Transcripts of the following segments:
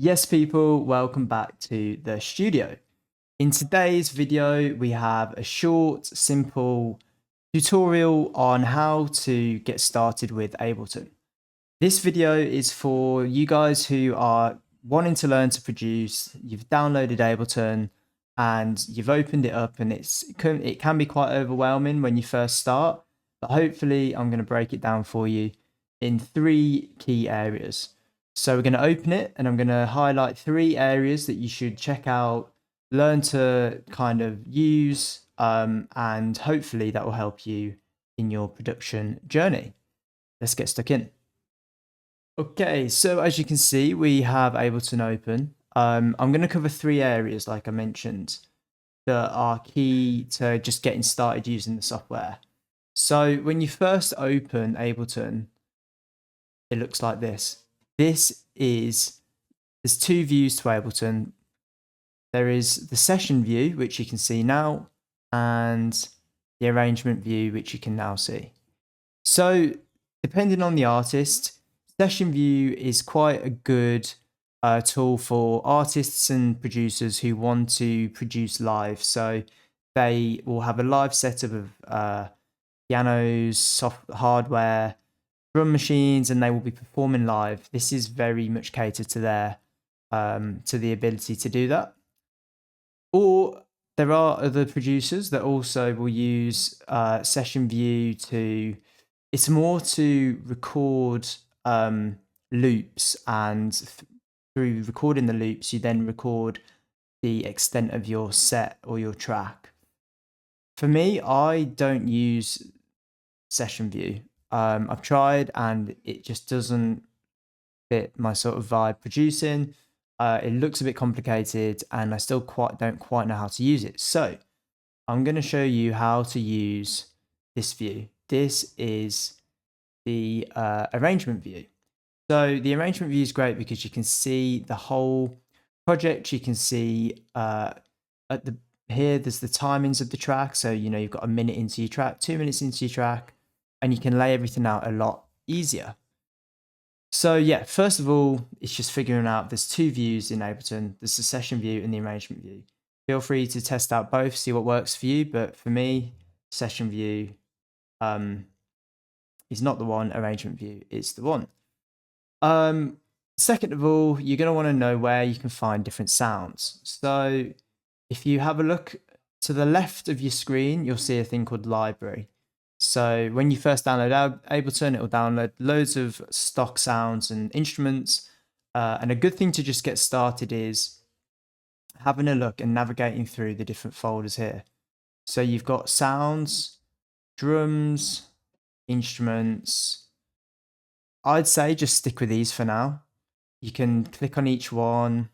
Yes, people, welcome back to the studio. In today's video, we have a short, simple tutorial on how to get started with Ableton. This video is for you guys who are wanting to learn to produce. You've downloaded Ableton and you've opened it up, and it can be quite overwhelming when you first start, but hopefully I'm going to break it down for you in 3 key areas. So we're going to open it and I'm going to highlight 3 areas that you should check out, learn to kind of use, and hopefully that will help you in your production journey. Let's get stuck in. Okay, so as you can see, we have Ableton open. I'm going to cover 3 areas, like I mentioned, that are key to just getting started using the software. So when you first open Ableton, it looks like this. There's 2 views to Ableton. There is the session view, which you can see now, and the arrangement view, which you can now see. So depending on the artist, session view is quite a good tool for artists and producers who want to produce live. So they will have a live setup of pianos, soft hardware, drum machines, and they will be performing live. This is very much catered to their to the ability to do that. Or there are other producers that also will use session view to. It's more to record loops, and through recording the loops, you then record the extent of your set or your track. For me, I don't use session view. I've tried and it just doesn't fit my sort of vibe producing. It looks a bit complicated and I still don't quite know how to use it. So I'm going to show you how to use this view. This is the arrangement view. So the arrangement view is great because you can see the whole project. You can see here there's the timings of the track. So you've got a minute into your track, 2 minutes into your track, and you can lay everything out a lot easier. So yeah, first of all, it's just figuring out there's 2 views in Ableton. There's the session view and the arrangement view. Feel free to test out both, see what works for you. But for me, session view is not the one, arrangement view is the one. Second of all, you're going to want to know where you can find different sounds. So if you have a look to the left of your screen, you'll see a thing called library. So when you first download Ableton, it will download loads of stock sounds and instruments. And a good thing to just get started is having a look and navigating through the different folders here. So you've got sounds, drums, instruments. I'd say just stick with these for now. You can click on each one,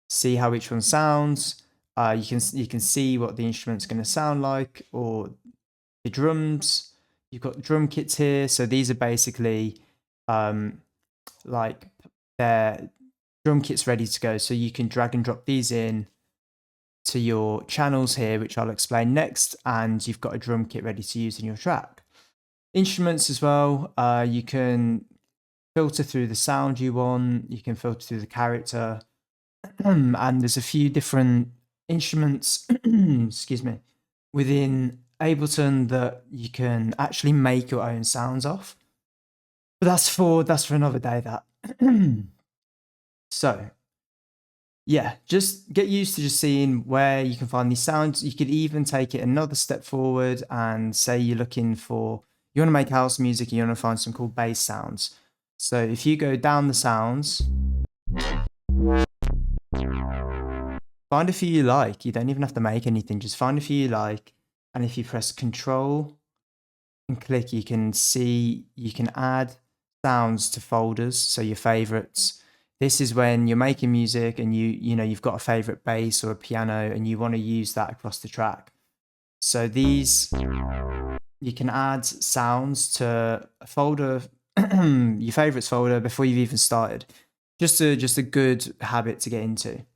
see how each one sounds. You can see what the instrument's going to sound like, or the drums. You've got drum kits here. So these are basically like their drum kits ready to go. So you can drag and drop these in to your channels here, which I'll explain next, and you've got a drum kit ready to use in your track. Instruments as well, you can filter through the sound you want, you can filter through the character, and there's a few different instruments, excuse me, within Ableton that you can actually make your own sounds off. But that's for another day, that. So yeah, just get used to just seeing where you can find these sounds. You could even take it another step forward and say you want to make house music and you want to find some cool bass sounds. So if you go down the sounds, find a few you like. You don't even have to make anything, just find a few you like. And if you press Control and click, you can add sounds to folders, so your favorites. This is when you're making music and you've got a favorite bass or a piano and you want to use that across the track. So these, you can add sounds to a folder, your favorites folder, before you've even started. Just a good habit to get into.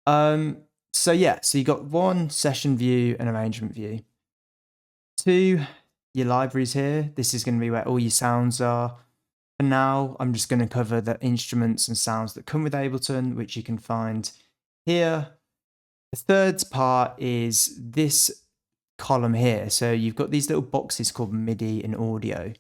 So yeah, so you got 1 session view and arrangement view. 2, your libraries here. This is going to be where all your sounds are. For now, I'm just going to cover the instruments and sounds that come with Ableton, which you can find here. The third part is this column here. So you've got these little boxes called MIDI and audio.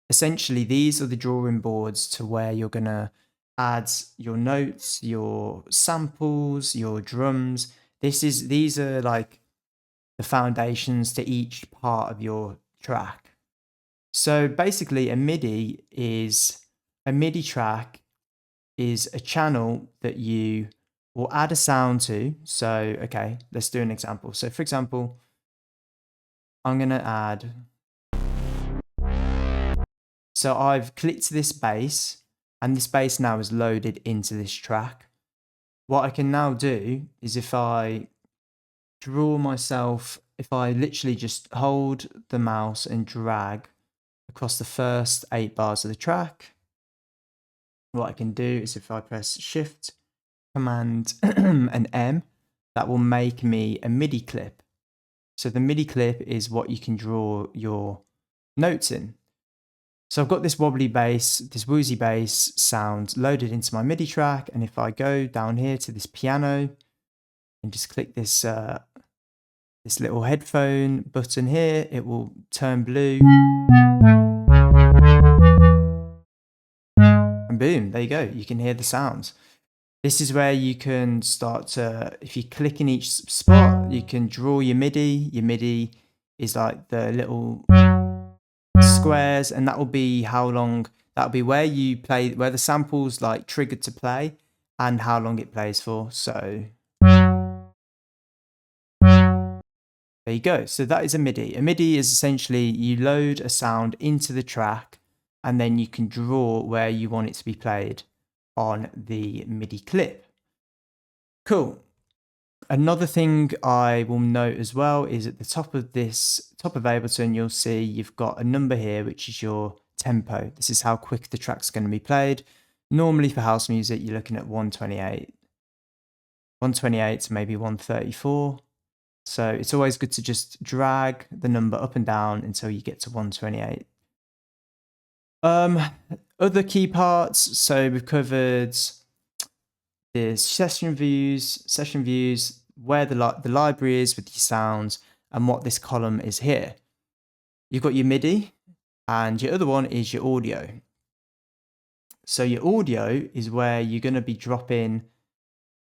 Essentially, these are the drawing boards to where you're going to add your notes, your samples, your drums. These are like the foundations to each part of your track. So basically a MIDI track is a channel that you will add a sound to. So, okay, let's do an example. So for example, I'm going to add, so I've clicked this bass and this bass now is loaded into this track. What I can now do is if I draw myself, if I literally just hold the mouse and drag across the first 8 bars of the track, what I can do is if I press Shift, Command and M, that will make me a MIDI clip. So the MIDI clip is what you can draw your notes in. So I've got this wobbly bass, this woozy bass sound loaded into my MIDI track. And if I go down here to this piano and just click this, this little headphone button here, it will turn blue. And boom, there you go. You can hear the sounds. This is where you can start to, if you click in each spot, you can draw your MIDI. Your MIDI is like the little squares, and that will be how long, that'll be where you play, where the sample's like triggered to play and how long it plays for. So there you go. So that is a MIDI. A MIDI is essentially you load a sound into the track and then you can draw where you want it to be played on the MIDI clip. Cool. Another thing I will note as well is at the top of Ableton, you'll see you've got a number here, which is your tempo. This is how quick the track's going to be played. Normally for house music, you're looking at 128 to maybe 134. So it's always good to just drag the number up and down until you get to 128. Other key parts. So we've covered the session views, where the library is with your sounds, and what this column is here. You've got your MIDI, and your other one is your audio. So your audio is where you're going to be dropping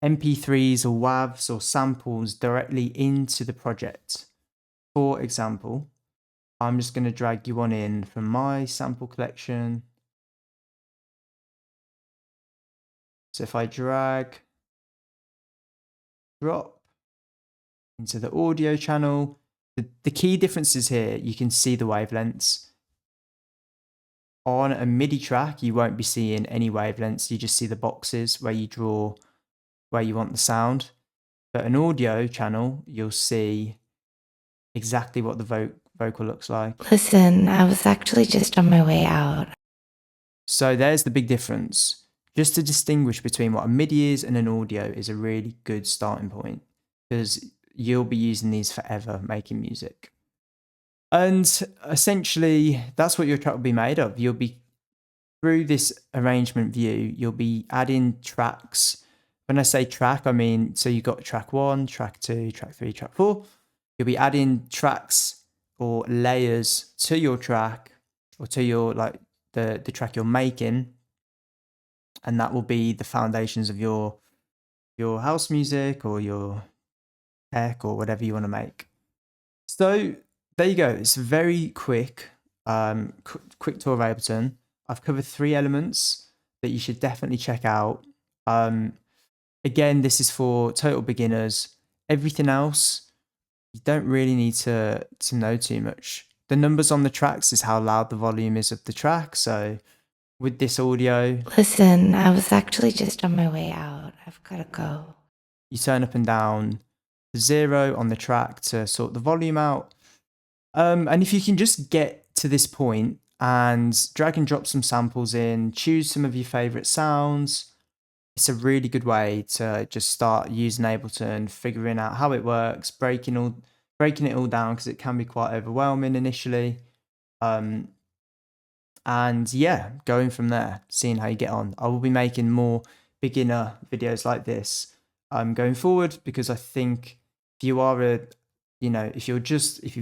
MP3s or WAVs or samples directly into the project. For example, I'm just going to drag you one in from my sample collection. So if I drag, drop into the audio channel, the key differences here, you can see the wavelengths. On a MIDI track, you won't be seeing any wavelengths. You just see the boxes where you draw where you want the sound. But an audio channel, you'll see exactly what the vocal looks like. Listen, I was actually just on my way out. So there's the big difference. Just to distinguish between what a MIDI is and an audio is a really good starting point, because you'll be using these forever making music. And essentially, that's what your track will be made of. You'll be, through this arrangement view, you'll be adding tracks. When I say track, I mean, so you've got track 1, track 2, track 3, track 4. You'll be adding tracks or layers to your track, or to your, like, the track you're making. And that will be the foundations of your house music or your tech or whatever you want to make. So there you go. It's a very quick tour of Ableton. I've covered 3 elements that you should definitely check out. Again, this is for total beginners. Everything else, you don't really need to know too much. The numbers on the tracks is how loud the volume is of the track. So with this audio, Listen, I was actually just on my way out. I've got to go. You turn up and down to 0 on the track to sort the volume out. And if you can just get to this point and drag and drop some samples in, choose some of your favorite sounds, it's a really good way to just start using Ableton, figuring out how it works, breaking it all down, because it can be quite overwhelming initially. and yeah, going from there, seeing how you get on. I will be making more beginner videos like this going forward, because I think if you are if you've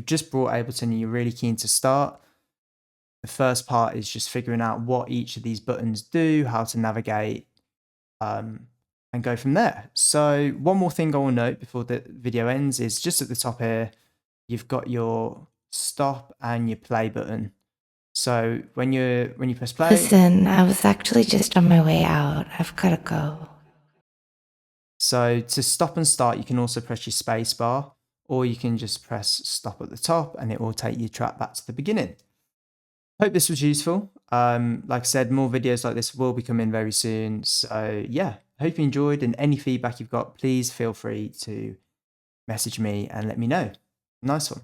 just brought Ableton and you're really keen to start, the first part is just figuring out what each of these buttons do, how to navigate, and go from there. So one more thing I will note before the video ends is just at the top here, you've got your stop and your play button. So when you press play, Listen, I was actually just on my way out. I've gotta go. so to stop and start, you can also press your space bar, or you can just press stop at the top and it will take your track back to the beginning. Hope this was useful. Like I said, more videos like this will be coming very soon. So yeah, hope you enjoyed, and any feedback you've got, please feel free to message me and let me know. Nice one.